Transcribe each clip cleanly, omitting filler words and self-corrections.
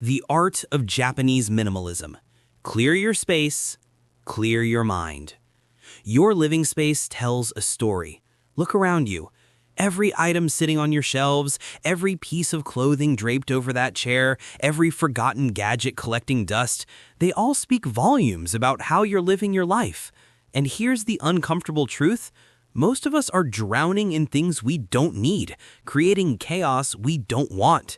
The art of Japanese minimalism. Clear your space, clear your mind. Your living space tells a story. Look around you. Every item sitting on your shelves, every piece of clothing draped over that chair, every forgotten gadget collecting dust, they all speak volumes about how you're living your life. And here's the uncomfortable truth. Most of us are drowning in things we don't need, creating chaos we don't want.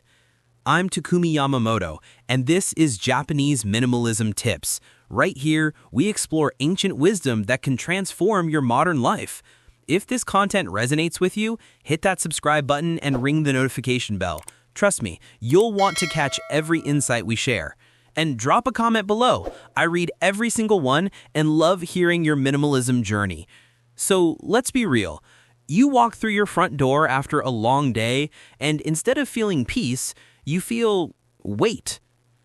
I'm Takumi Yamamoto, and this is Japanese Minimalism Tips. Right here, we explore ancient wisdom that can transform your modern life. If this content resonates with you, hit that subscribe button and ring the notification bell. Trust me, you'll want to catch every insight we share. And drop a comment below. I read every single one and love hearing your minimalism journey. So let's be real. You walk through your front door after a long day, and instead of feeling peace, you feel weight.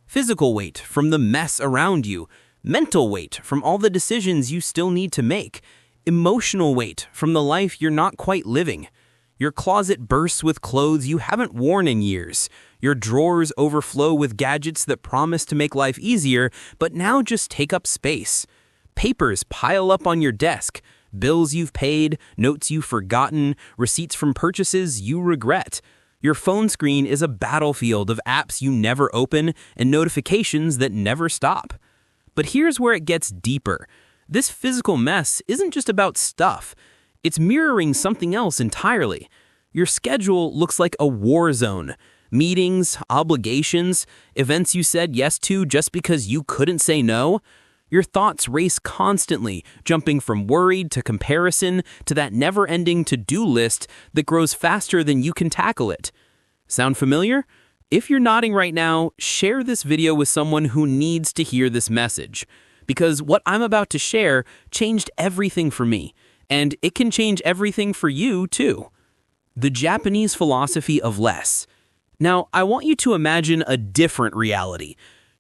Physical weight from the mess around you. Mental weight from all the decisions you still need to make. Emotional weight from the life you're not quite living. Your closet bursts with clothes you haven't worn in years. Your drawers overflow with gadgets that promise to make life easier, but now just take up space. Papers pile up on your desk. Bills you've paid, notes you've forgotten, receipts from purchases you regret. Your phone screen is a battlefield of apps you never open and notifications that never stop. But here's where it gets deeper. This physical mess isn't just about stuff. It's mirroring something else entirely. Your schedule looks like a war zone. Meetings, obligations, events you said yes to just because you couldn't say no. Your thoughts race constantly, jumping from worried to comparison to that never-ending to-do list that grows faster than you can tackle it. Sound familiar? If you're nodding right now, share this video with someone who needs to hear this message. Because what I'm about to share changed everything for me, and it can change everything for you too. The Japanese philosophy of less. Now, I want you to imagine a different reality.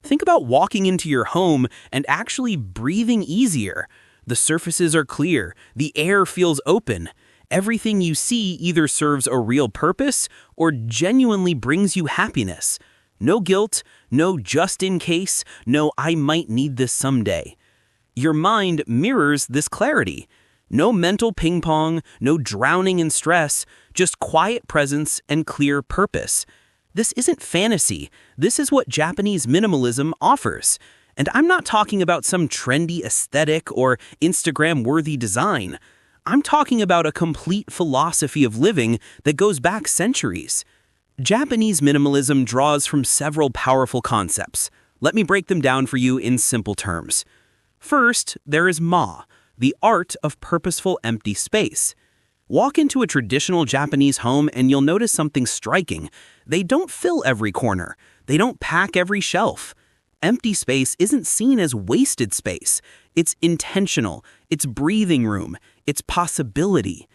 Think about walking into your home and actually breathing easier. The surfaces are clear, the air feels open. Everything you see either serves a real purpose or genuinely brings you happiness. No guilt, no just in case, no I might need this someday. Your mind mirrors this clarity. No mental ping pong, no drowning in stress, just quiet presence and clear purpose. This isn't fantasy. This is what Japanese minimalism offers. And I'm not talking about some trendy aesthetic or Instagram-worthy design. I'm talking about a complete philosophy of living that goes back centuries. Japanese minimalism draws from several powerful concepts. Let me break them down for you in simple terms. First, there is the art of purposeful empty space. Walk into a traditional Japanese home and you'll notice something striking. They don't fill every corner. They don't pack every shelf. Empty space isn't seen as wasted space. It's intentional. It's breathing room. It's possibility.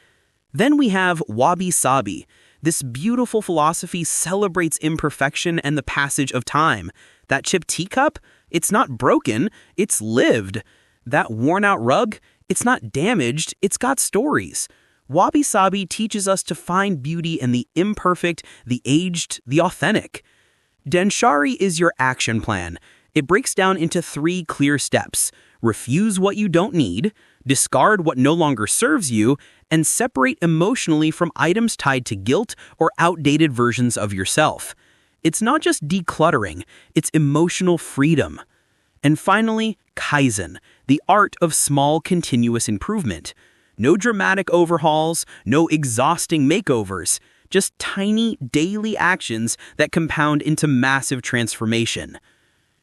Then we have Wabi-sabi. This beautiful philosophy celebrates imperfection and the passage of time. That chipped teacup? It's not broken. It's lived. That worn-out rug? It's not damaged. It's got stories. Wabi-sabi teaches us to find beauty in the imperfect, the aged, the authentic. Danshari is your action plan. It breaks down into 3 clear steps. Refuse what you don't need, discard what no longer serves you, and separate emotionally from items tied to guilt or outdated versions of yourself. It's not just decluttering, it's emotional freedom. And finally, Kaizen, the art of small continuous improvement. No dramatic overhauls, no exhausting makeovers, just tiny daily actions that compound into massive transformation.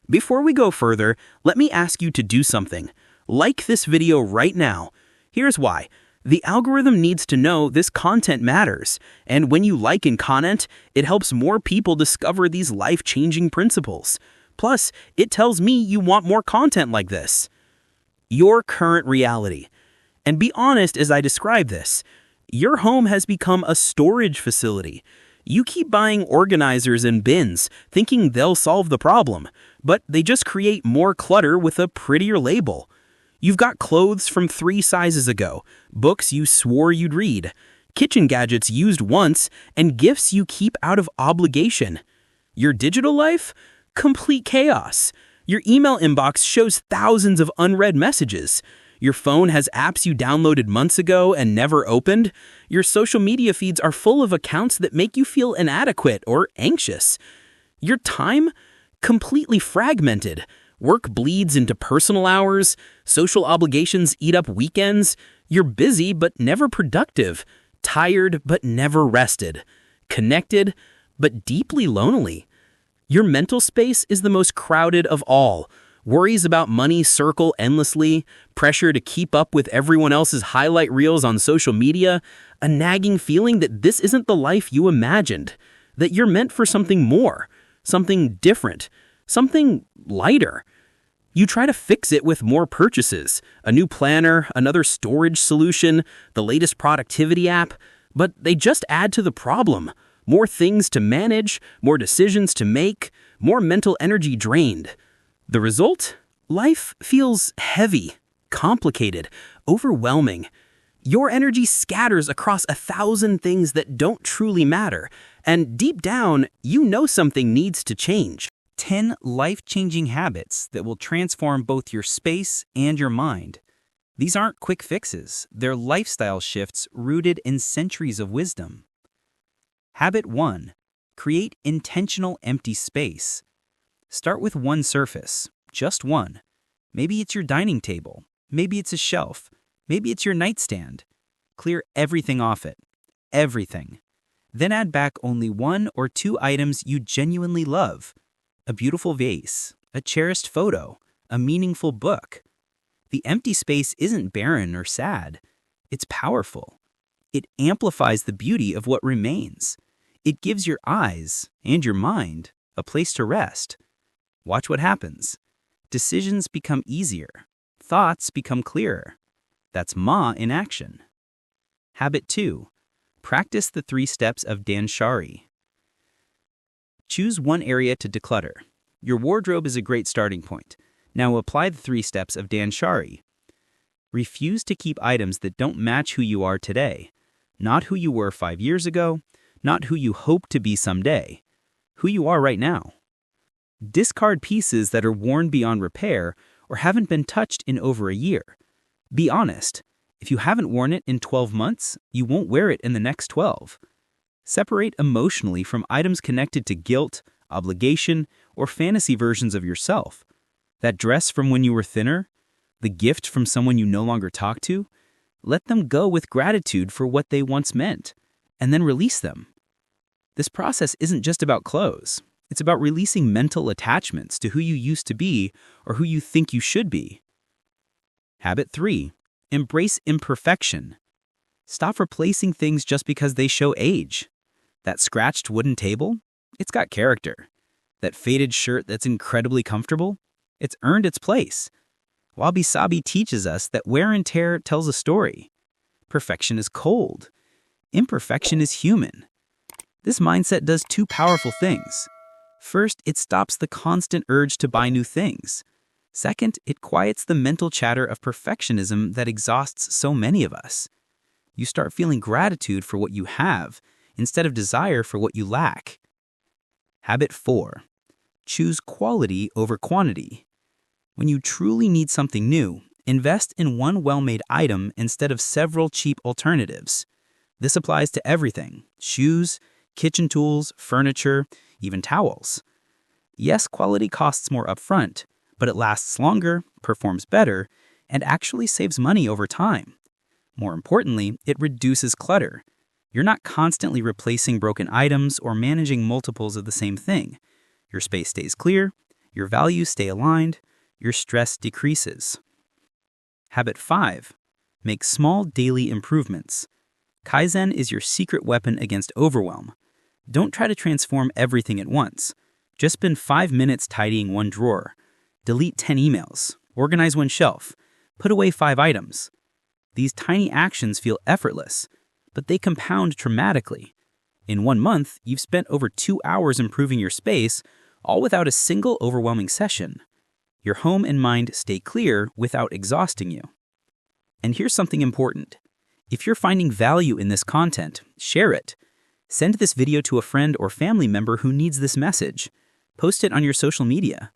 Before we go further, let me ask you to do something. Like this video right now. Here's why. The algorithm needs to know this content matters, and when you like and comment, it helps more people discover these life-changing principles. Plus, it tells me you want more content like this. Your current reality. And be honest as I describe this. Your home has become a storage facility. You keep buying organizers and bins, thinking they'll solve the problem, but they just create more clutter with a prettier label. You've got clothes from 3 sizes ago, books you swore you'd read, kitchen gadgets used once, and gifts you keep out of obligation. Your digital life? Complete chaos. Your email inbox shows thousands of unread messages. Your phone has apps you downloaded months ago and never opened. Your social media feeds are full of accounts that make you feel inadequate or anxious. Your time? Completely fragmented. Work bleeds into personal hours. Social obligations eat up weekends. You're busy but never productive. Tired but never rested. Connected but deeply lonely. Your mental space is the most crowded of all. Worries about money circle endlessly, pressure to keep up with everyone else's highlight reels on social media, a nagging feeling that this isn't the life you imagined, that you're meant for something more, something different, something lighter. You try to fix it with more purchases, a new planner, another storage solution, the latest productivity app, but they just add to the problem. More things to manage, more decisions to make, more mental energy drained. The result? Life feels heavy, complicated, overwhelming. Your energy scatters across 1,000 things that don't truly matter, and deep down, you know something needs to change. 10 life-changing habits that will transform both your space and your mind. These aren't quick fixes, they're lifestyle shifts rooted in centuries of wisdom. Habit 1. Create intentional empty space. Start with one surface, just one. Maybe it's your dining table, maybe it's a shelf, maybe it's your nightstand. Clear everything off it. Everything. Then add back only 1 or 2 items you genuinely love. A beautiful vase, a cherished photo, a meaningful book. The empty space isn't barren or sad. It's powerful. It amplifies the beauty of what remains. It gives your eyes and your mind a place to rest. Watch what happens. Decisions become easier. Thoughts become clearer. That's Ma in action. Habit 2. Practice the 3 steps of Danshari. Choose one area to declutter. Your wardrobe is a great starting point. Now apply the 3 steps of Danshari. Refuse to keep items that don't match who you are today. Not who you were 5 years ago, not who you hope to be someday. Who you are right now. Discard pieces that are worn beyond repair or haven't been touched in over a year. Be honest. If you haven't worn it in 12 months, you won't wear it in the next 12. Separate emotionally from items connected to guilt, obligation, or fantasy versions of yourself. That dress from when you were thinner, the gift from someone you no longer talk to, let them go with gratitude for what they once meant, and then release them. This process isn't just about clothes. It's about releasing mental attachments to who you used to be or who you think you should be. Habit 3. Embrace imperfection. Stop replacing things just because they show age. That scratched wooden table? It's got character. That faded shirt that's incredibly comfortable? It's earned its place. Wabi-sabi teaches us that wear and tear tells a story. Perfection is cold. Imperfection is human. This mindset does 2 powerful things. First, it stops the constant urge to buy new things. Second, it quiets the mental chatter of perfectionism that exhausts so many of us. You start feeling gratitude for what you have instead of desire for what you lack. Habit 4. Choose quality over quantity. When you truly need something new, invest in one well-made item instead of several cheap alternatives. This applies to everything: shoes, kitchen tools, furniture, even towels. Yes, quality costs more upfront, but it lasts longer, performs better, and actually saves money over time. More importantly, it reduces clutter. You're not constantly replacing broken items or managing multiples of the same thing. Your space stays clear, your values stay aligned, your stress decreases. Habit 5. Make small daily improvements. Kaizen is your secret weapon against overwhelm. Don't try to transform everything at once. Just spend 5 minutes tidying one drawer. Delete 10 emails. Organize one shelf. Put away 5 items. These tiny actions feel effortless, but they compound dramatically. In 1 month, you've spent over 2 hours improving your space, all without a single overwhelming session. Your home and mind stay clear without exhausting you. And here's something important. If you're finding value in this content, share it. Send this video to a friend or family member who needs this message. Post it on your social media.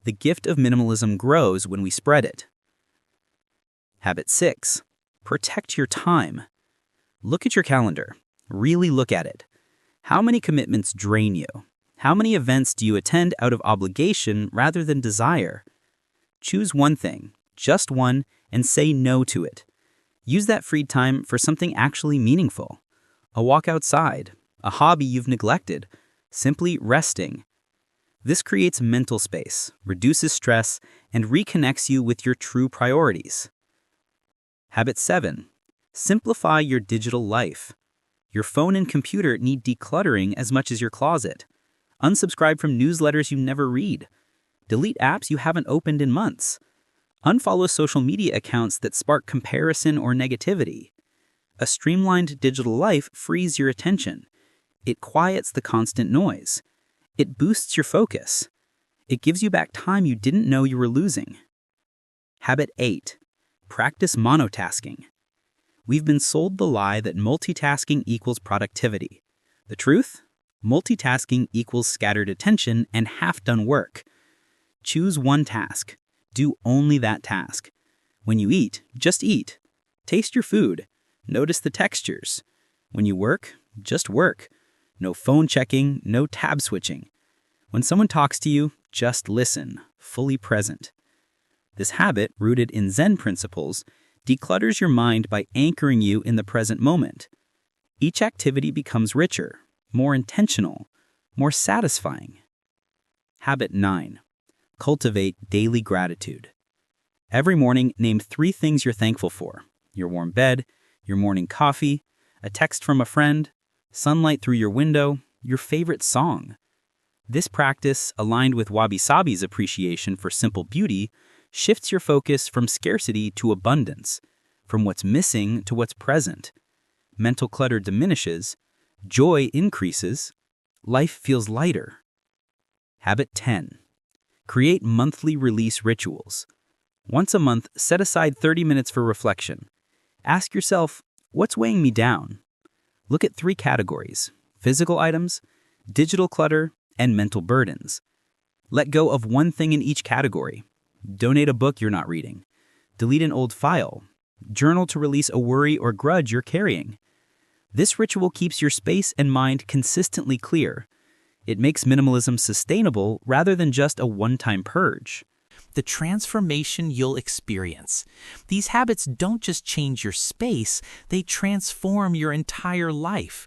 The gift of minimalism grows when we spread it. Habit 6. Protect your time. Look at your calendar. Really look at it. How many commitments drain you? How many events do you attend out of obligation rather than desire? Choose one thing, just one, and say no to it. Use that freed time for something actually meaningful. A walk outside, a hobby you've neglected, simply resting. This creates mental space, reduces stress, and reconnects you with your true priorities. Habit 7. Simplify your digital life. Your phone and computer need decluttering as much as your closet. Unsubscribe from newsletters you never read. Delete apps you haven't opened in months. Unfollow social media accounts that spark comparison or negativity. A streamlined digital life frees your attention. It quiets the constant noise. It boosts your focus. It gives you back time you didn't know you were losing. Habit 8. Practice monotasking. We've been sold the lie that multitasking equals productivity. The truth? Multitasking equals scattered attention and half-done work. Choose one task. Do only that task. When you eat, just eat. Taste your food. Notice the textures. When you work, just work. No phone checking, no tab switching. When someone talks to you, just listen, fully present. This habit, rooted in Zen principles, declutters your mind by anchoring you in the present moment. Each activity becomes richer, more intentional, more satisfying. Habit 9. Cultivate daily gratitude. Every morning, name 3 things you're thankful for. Your warm bed, your morning coffee, a text from a friend, sunlight through your window, your favorite song. This practice, aligned with Wabi-sabi's appreciation for simple beauty, shifts your focus from scarcity to abundance, from what's missing to what's present. Mental clutter diminishes, joy increases, life feels lighter. Habit 10. Create monthly release rituals. Once a month, set aside 30 minutes for reflection. Ask yourself, what's weighing me down? Look at 3 categories: physical items, digital clutter, and mental burdens. Let go of one thing in each category. Donate a book you're not reading. Delete an old file. Journal to release a worry or grudge you're carrying. This ritual keeps your space and mind consistently clear. It makes minimalism sustainable rather than just a one-time purge. The transformation you'll experience. These habits don't just change your space, they transform your entire life.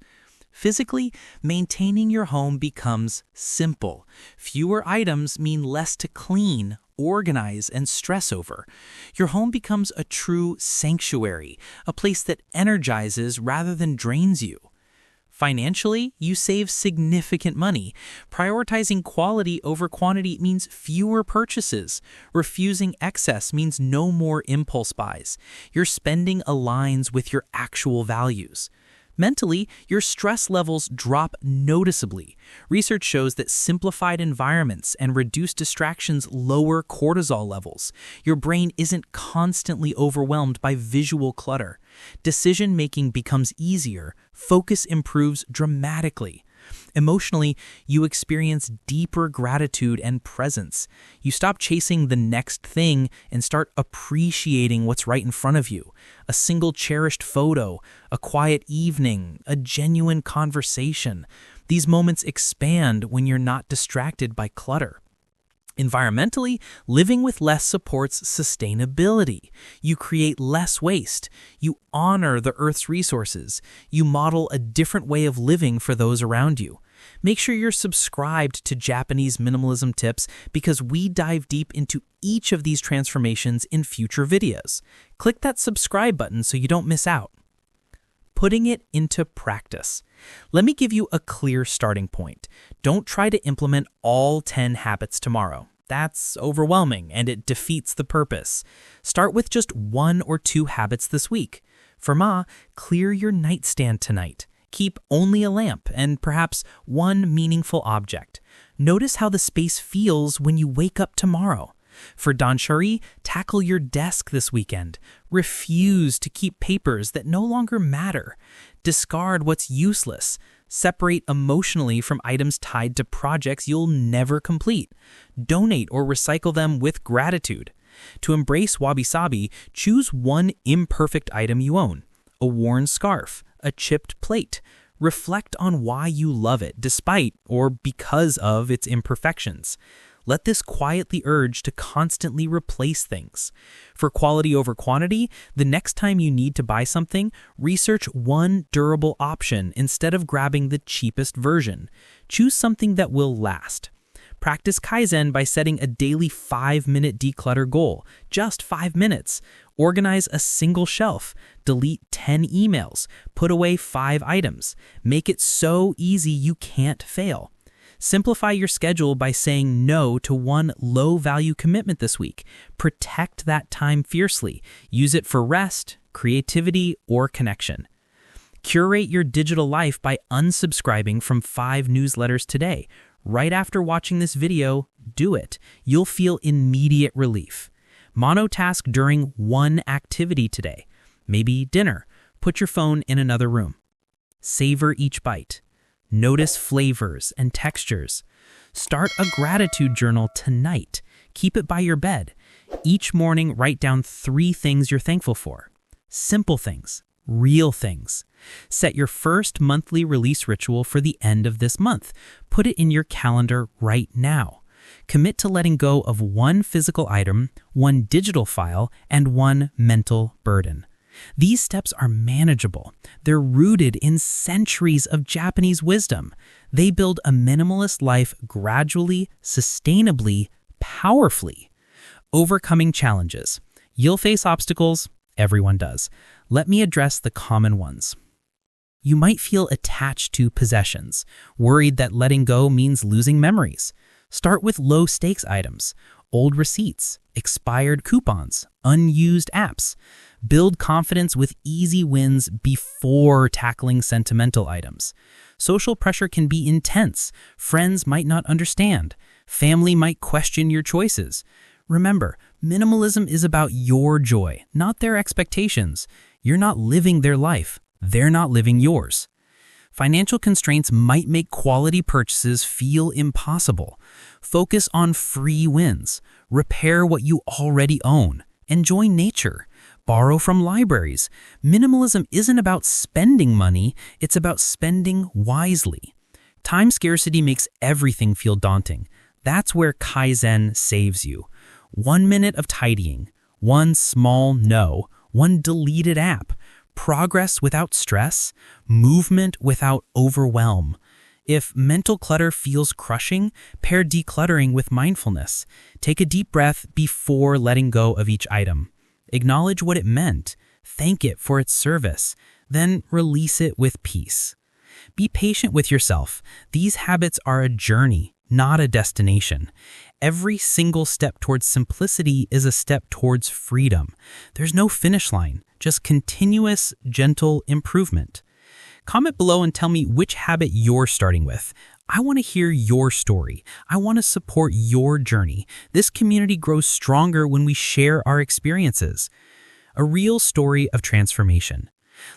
Physically, maintaining your home becomes simple. Fewer items mean less to clean, organize, and stress over. Your home becomes a true sanctuary, a place that energizes rather than drains you. Financially, you save significant money. Prioritizing quality over quantity means fewer purchases. Refusing excess means no more impulse buys. Your spending aligns with your actual values. Mentally, your stress levels drop noticeably. Research shows that simplified environments and reduced distractions lower cortisol levels. Your brain isn't constantly overwhelmed by visual clutter. Decision-making becomes easier. Focus improves dramatically. Emotionally, you experience deeper gratitude and presence. You stop chasing the next thing and start appreciating what's right in front of you. A single cherished photo, a quiet evening, a genuine conversation. These moments expand when you're not distracted by clutter. Environmentally, living with less supports sustainability. You create less waste. You honor the Earth's resources. You model a different way of living for those around you. Make sure you're subscribed to Japanese Minimalism Tips because we dive deep into each of these transformations in future videos. Click that subscribe button so you don't miss out. Putting it into practice. Let me give you a clear starting point. Don't try to implement all 10 habits tomorrow. That's overwhelming and it defeats the purpose. Start with just 1 or 2 habits this week. For Ma, clear your nightstand tonight. Keep only a lamp and perhaps one meaningful object. Notice how the space feels when you wake up tomorrow. For Danshari, tackle your desk this weekend. Refuse to keep papers that no longer matter. Discard what's useless. Separate emotionally from items tied to projects you'll never complete. Donate or recycle them with gratitude. To embrace Wabi-sabi, choose one imperfect item you own. A worn scarf, a chipped plate. Reflect on why you love it, despite or because of its imperfections. Let this quiet the urge to constantly replace things. For quality over quantity, the next time you need to buy something, research one durable option instead of grabbing the cheapest version. Choose something that will last. Practice Kaizen by setting a daily 5-minute declutter goal, just 5 minutes. Organize a single shelf, delete 10 emails, put away 5 items. Make it so easy you can't fail. Simplify your schedule by saying no to one low-value commitment this week. Protect that time fiercely. Use it for rest, creativity, or connection. Curate your digital life by unsubscribing from 5 newsletters today. Right after watching this video, do it. You'll feel immediate relief. Monotask during one activity today. Maybe dinner. Put your phone in another room. Savor each bite. Notice flavors and textures. Start a gratitude journal tonight. Keep it by your bed. Each morning, write down 3 things you're thankful for. Simple things, real things. Set your first monthly release ritual for the end of this month. Put it in your calendar right now. Commit to letting go of one physical item, one digital file, and one mental burden. These steps are manageable. They're rooted in centuries of Japanese wisdom. They build a minimalist life gradually, sustainably, powerfully. Overcoming challenges. You'll face obstacles. Everyone does. Let me address the common ones. You might feel attached to possessions, worried that letting go means losing memories. Start with low-stakes items, old receipts, expired coupons, unused apps. Build confidence with easy wins before tackling sentimental items. Social pressure can be intense. Friends might not understand. Family might question your choices. Remember, minimalism is about your joy, not their expectations. You're not living their life. They're not living yours. Financial constraints might make quality purchases feel impossible. Focus on free wins. Repair what you already own. Enjoy nature. Borrow from libraries. Minimalism isn't about spending money, it's about spending wisely. Time scarcity makes everything feel daunting. That's where Kaizen saves you. 1 minute of tidying, one small no, one deleted app, progress without stress, movement without overwhelm. If mental clutter feels crushing, pair decluttering with mindfulness. Take a deep breath before letting go of each item. Acknowledge what it meant, thank it for its service, then release it with peace. Be patient with yourself. These habits are a journey, not a destination. Every single step towards simplicity is a step towards freedom. There's no finish line, just continuous, gentle improvement. Comment below and tell me which habit you're starting with. I want to hear your story. I want to support your journey. This community grows stronger when we share our experiences. A real story of transformation.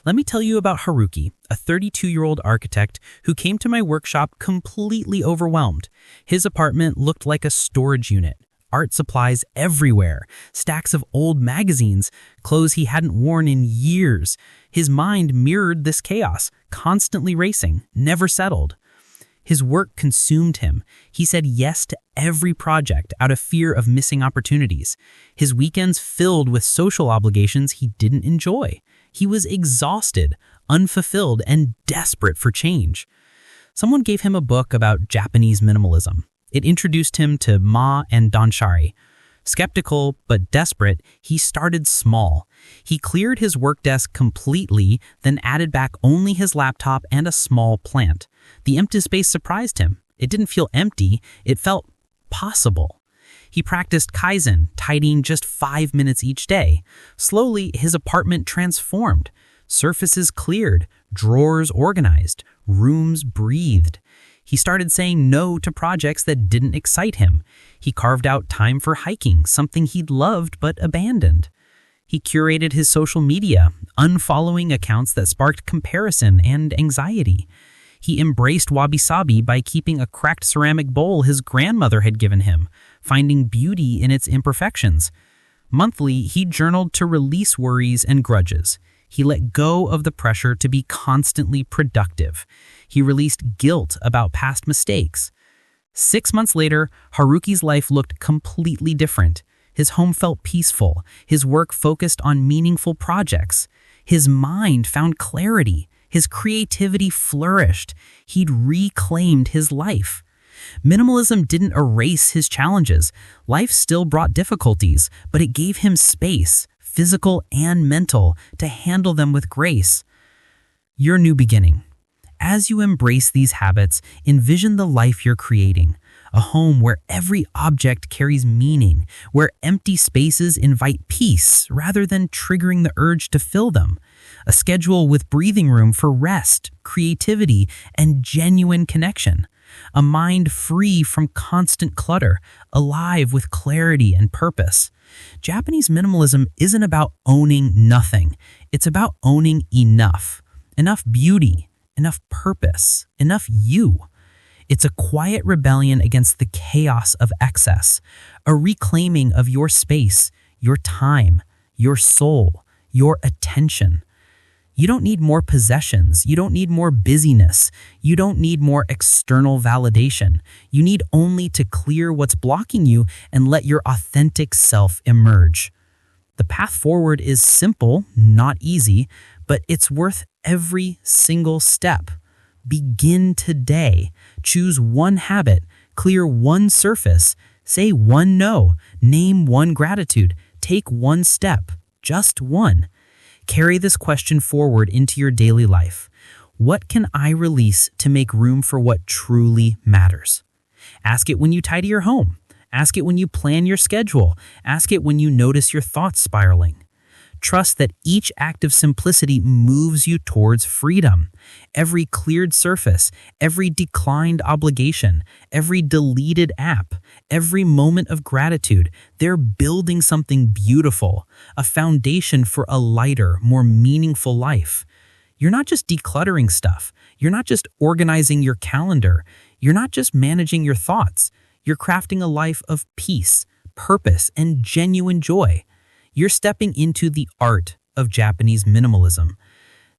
Let me tell you about Haruki, a 32-year-old architect who came to my workshop completely overwhelmed. His apartment looked like a storage unit. Art supplies everywhere, stacks of old magazines, clothes he hadn't worn in years. His mind mirrored this chaos, constantly racing, never settled. His work consumed him. He said yes to every project out of fear of missing opportunities. His weekends filled with social obligations he didn't enjoy. He was exhausted, unfulfilled, and desperate for change. Someone gave him a book about Japanese minimalism. It introduced him to Ma and Danshari. Skeptical but desperate, he started small. He cleared his work desk completely, then added back only his laptop and a small plant. The empty space surprised him. It didn't feel empty, it felt possible. He practiced Kaizen, tidying just 5 minutes each day. Slowly, his apartment transformed. Surfaces cleared, drawers organized, rooms breathed. He started saying no to projects that didn't excite him. He carved out time for hiking, something he'd loved but abandoned. He curated his social media, unfollowing accounts that sparked comparison and anxiety. He embraced wabi-sabi by keeping a cracked ceramic bowl his grandmother had given him, finding beauty in its imperfections. Monthly, he journaled to release worries and grudges. He let go of the pressure to be constantly productive. He released guilt about past mistakes. 6 months later, Haruki's life looked completely different. His home felt peaceful. His work focused on meaningful projects. His mind found clarity. His creativity flourished. He'd reclaimed his life. Minimalism didn't erase his challenges. Life still brought difficulties, but it gave him space, physical and mental, to handle them with grace. Your new beginning. As you embrace these habits, envision the life you're creating. A home where every object carries meaning, where empty spaces invite peace rather than triggering the urge to fill them. A schedule with breathing room for rest, creativity, and genuine connection. A mind free from constant clutter, alive with clarity and purpose. Japanese minimalism isn't about owning nothing. It's about owning enough. Enough beauty, enough purpose, enough you. It's a quiet rebellion against the chaos of excess, a reclaiming of your space, your time, your soul, your attention. You don't need more possessions. You don't need more busyness. You don't need more external validation. You need only to clear what's blocking you and let your authentic self emerge. The path forward is simple, not easy, but it's worth every single step. Begin today. Choose one habit, clear one surface, say one no, name one gratitude, take one step, just one. Carry this question forward into your daily life. What can I release to make room for what truly matters? Ask it when you tidy your home. Ask it when you plan your schedule. Ask it when you notice your thoughts spiraling. Trust that each act of simplicity moves you towards freedom. Every cleared surface, every declined obligation, every deleted app, every moment of gratitude, they're building something beautiful, a foundation for a lighter, more meaningful life. You're not just decluttering stuff. You're not just organizing your calendar. You're not just managing your thoughts. You're crafting a life of peace, purpose, and genuine joy. You're stepping into the art of Japanese minimalism.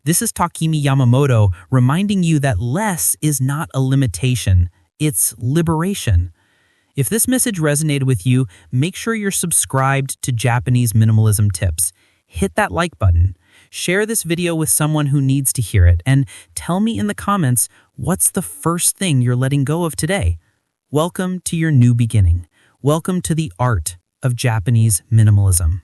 This is Takumi Yamamoto reminding you that less is not a limitation, it's liberation. If this message resonated with you, make sure you're subscribed to Japanese Minimalism Tips. Hit that like button. Share this video with someone who needs to hear it, and tell me in the comments what's the first thing you're letting go of today. Welcome to your new beginning. Welcome to the art of Japanese minimalism.